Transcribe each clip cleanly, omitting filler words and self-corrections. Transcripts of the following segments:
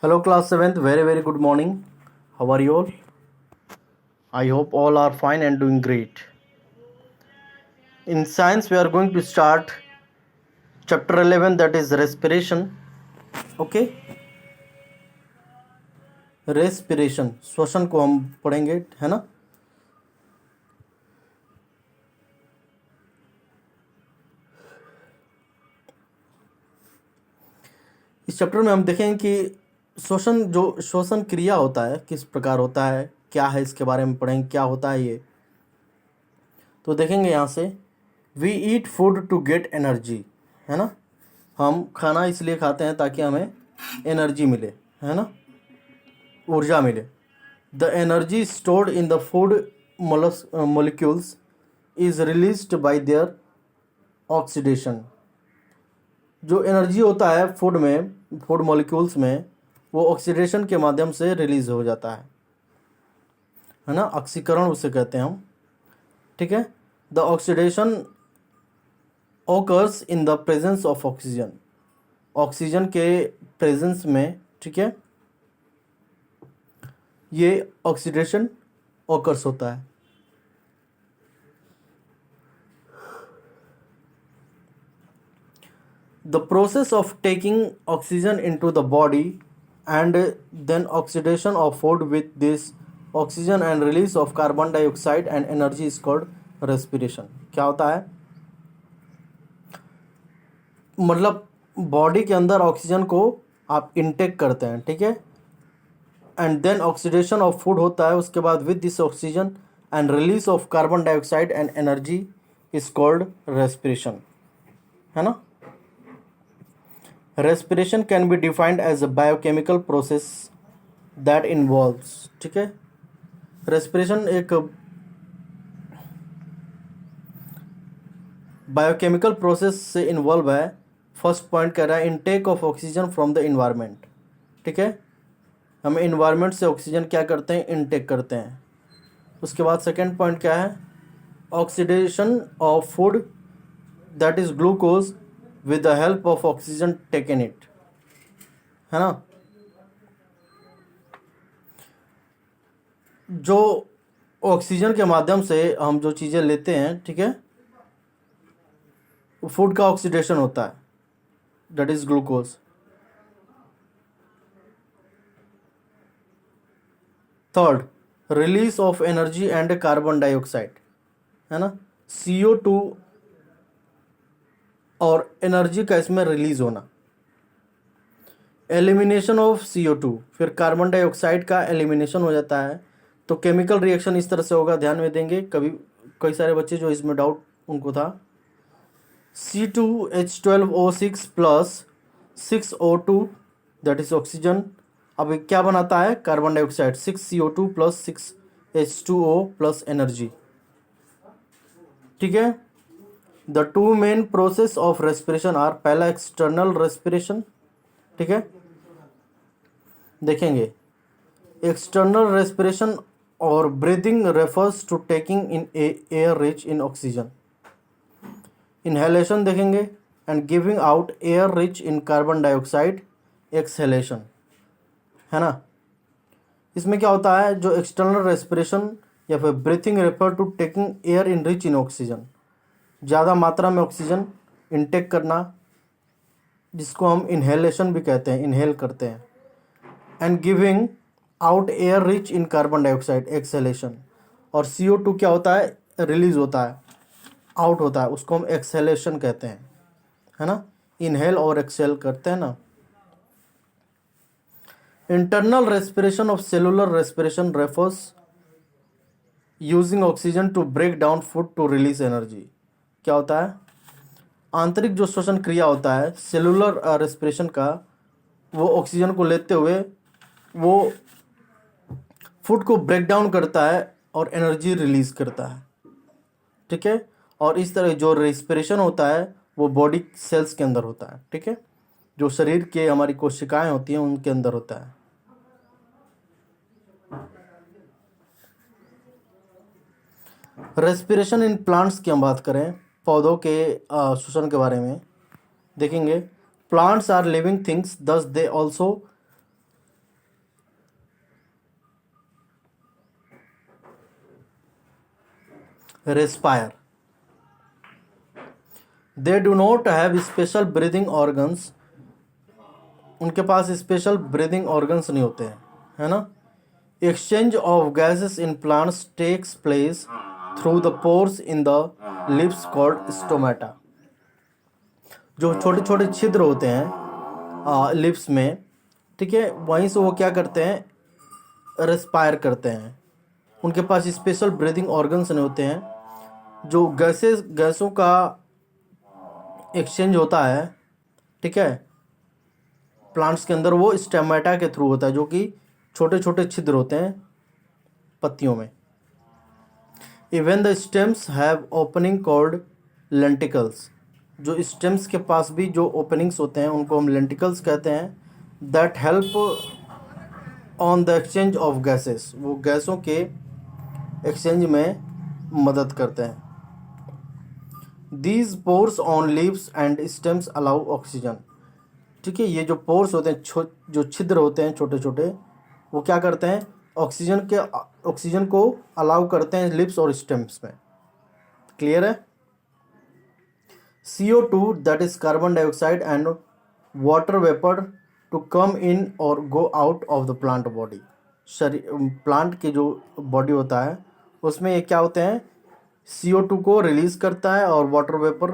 Hello, class 7th. Very good morning. How are you all? I hope all are fine and doing great. In science, we are going to start chapter 11, that is respiration. Okay, respiration, श्वसन को हम पढ़ेंगे, है ना. इस chapter में हम देखेंगे कि श्वसन क्रिया होता है किस प्रकार होता है, क्या है, इसके बारे में पढ़ेंगे क्या होता है ये. तो देखेंगे यहाँ से, we eat food to get energy, है ना. हम खाना इसलिए खाते हैं ताकि हमें एनर्जी मिले, है ना, ऊर्जा मिले. The energy stored in the food molecules is released by there oxidation. जो एनर्जी होता है फूड मॉलिक्यूल्स में, वो ऑक्सीडेशन के माध्यम से रिलीज हो जाता है ना. ऑक्सीकरण उसे कहते हैं हम, ठीक है. The oxidation occurs in the presence of oxygen, oxygen के प्रेजेंस में, ठीक है, ये ऑक्सीडेशन occurs होता है. The process of taking oxygen into the body and then oxidation of food with this oxygen and release of carbon dioxide and energy is called respiration. क्या होता है, मतलब बॉडी के अंदर ऑक्सीजन को आप इनटेक करते हैं, ठीक है, and then oxidation of food होता है. उसके बाद with this oxygen and release of carbon dioxide and energy is called respiration, है ना. Respiration can be defined as a biochemical process that involves, ठीक है. रेस्पिरेशन एक बायोकेमिकल प्रोसेस से इन्वॉल्व है. फर्स्ट पॉइंट कह रहा है intake of oxygen from the environment, ठीक है, हम इन्वायरमेंट से ऑक्सीजन क्या करते हैं, इनटेक करते हैं. उसके बाद सेकेंड पॉइंट क्या है, oxidation of food that is glucose with the help of oxygen taken it, है ना. जो ऑक्सीजन के माध्यम से हम जो चीज़ें लेते हैं, ठीक है, फूड का ऑक्सीडेशन होता है, that is glucose. Third, release of energy and carbon dioxide, है ना. CO2 और एनर्जी का इसमें रिलीज होना. एलिमिनेशन ऑफ CO2, फिर कार्बन डाइऑक्साइड का एलिमिनेशन हो जाता है. तो केमिकल रिएक्शन इस तरह से होगा, ध्यान में देंगे. कई सारे बच्चे जो इसमें डाउट उनको था. C2H12O6 plus 6O2 that is oxygen. अब क्या बनाता है, carbon dioxide. 6CO2 plus 6H2O plus energy, ठीक है. The two main process of respiration are, पहला एक्सटर्नल रेस्पिरेशन, ठीक है, देखेंगे. एक्सटर्नल रेस्पिरेशन और breathing refers to taking in air rich in oxygen. Inhalation देखेंगे and giving out air rich in carbon dioxide, exhalation, है ना. इसमें क्या होता है, जो एक्सटर्नल रेस्पिरेशन या फिर breathing refer to taking air in rich in oxygen, ज़्यादा मात्रा में ऑक्सीजन इनटेक करना, जिसको हम इनहेलेशन भी कहते हैं, इनहेल करते हैं. And giving out air rich in carbon dioxide, exhalation. और CO2 क्या होता है, रिलीज होता है, आउट होता है, उसको हम एक्सहेलेशन कहते हैं, है ना. इनहेल और एक्सहेल करते हैं ना. Internal respiration of cellular respiration refers using oxygen to break down food to release energy. क्या होता है, आंतरिक जो श्वसन क्रिया होता है सेलुलर रेस्पिरेशन का, वो ऑक्सीजन को लेते हुए वो फूड को ब्रेक डाउन करता है और एनर्जी रिलीज करता है, ठीक है. और इस तरह जो रेस्पिरेशन होता है वो बॉडी सेल्स के अंदर होता है, ठीक है, जो शरीर के हमारी कोशिकाएं होती हैं उनके अंदर होता है. रेस्पिरेशन इन प्लांट्स की हम बात करें, पौधों के श्वसन के बारे में देखेंगे. प्लांट्स आर लिविंग थिंग्स, दस they also respire. They do not have special breathing organs, उनके पास स्पेशल ब्रीदिंग ऑर्गन्स नहीं होते हैं, है ना। Exchange of gases in plants takes place through the pores in the lips called stomata. जो छोटे छोटे छिद्र होते हैं लिप्स में, ठीक है, वहीं से वो क्या करते हैं, रेस्पायर करते हैं। उनके पास स्पेशल ब्रीदिंग ऑर्गन्स नहीं होते हैं। जो गैसों का एक्सचेंज होता है, ठीक है, प्लांट्स के अंदर, वो स्टेमेटा के थ्रू होता है, जो कि छोटे छोटे छिद्र होते हैं पत्तियों में। Even the stems have opening called lenticels. जो स्टेम्स के पास भी जो ओपनिंग्स होते हैं उनको हम लेंटिकल्स कहते हैं। That help on the exchange of gases, वो गैसों के एक्सचेंज में मदद करते हैं। These pores on leaves and stems allow oxygen. ठीक है, ये जो पोर्स होते हैं, जो छिद्र होते हैं छोटे छोटे, वो क्या करते हैं, ऑक्सीजन को अलाउ करते हैं लिप्स और स्टेम्स में। क्लियर है। CO2 that is carbon dioxide and water vapour to come in और go out of the plant body. Plant के जो बॉडी होता है उसमें ये क्या होते हैं, CO2 को रिलीज करता है और वाटर वेपर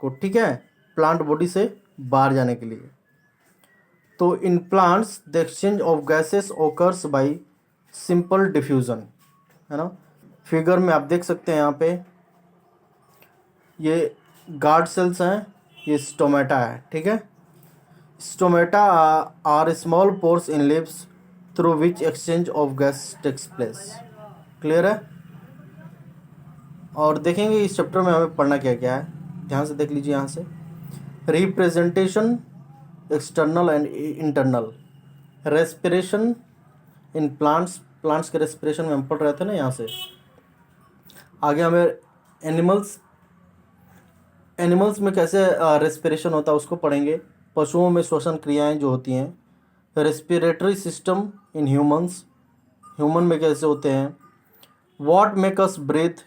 को, ठीक है, प्लांट बॉडी से बाहर जाने के लिए। तो in plants the exchange of gases occurs bye simple diffusion, है ना। फिगर में आप देख सकते हैं, यहाँ पे ये गार्ड सेल्स हैं, ये स्टोमेटा है, ठीक है। Stomata are small pores in lips through which exchange of gas takes place. Clear है। और देखेंगे इस चैप्टर में हमें पढ़ना क्या क्या है, ध्यान से देख लीजिए। यहाँ से representation external and internal, respiration in plants के रेस्पिरेशन में हम पढ़ रहे थे ना। यहाँ से आगे हमें एनिमल्स में कैसे रेस्पिरेशन होता है उसको पढ़ेंगे। पशुओं में श्वसन क्रियाएं जो होती हैं, रेस्पिरेटरी सिस्टम इन ह्यूमन में कैसे होते हैं, व्हाट मेक अस ब्रीथ,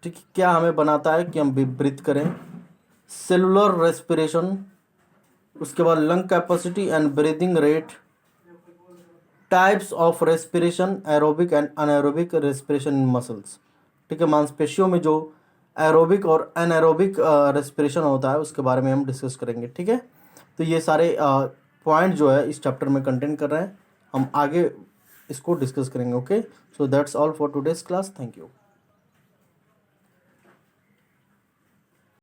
ठीक, क्या हमें बनाता है कि हम ब्रीथ करें, सेलुलर रेस्पिरेशन, उसके बाद lung capacity and breathing rate, types of respiration, aerobic and anaerobic respiration in muscles, ठीक है, मांसपेशियों में जो एरोबिक और अनएरोबिक रेस्पिरेशन होता है उसके बारे में हम डिस्कस करेंगे, ठीक है। तो ये सारे पॉइंट जो है इस चैप्टर में कंटेंट कर रहे हैं, हम आगे इसको डिस्कस करेंगे। Okay, so that's all for today's class. Thank you.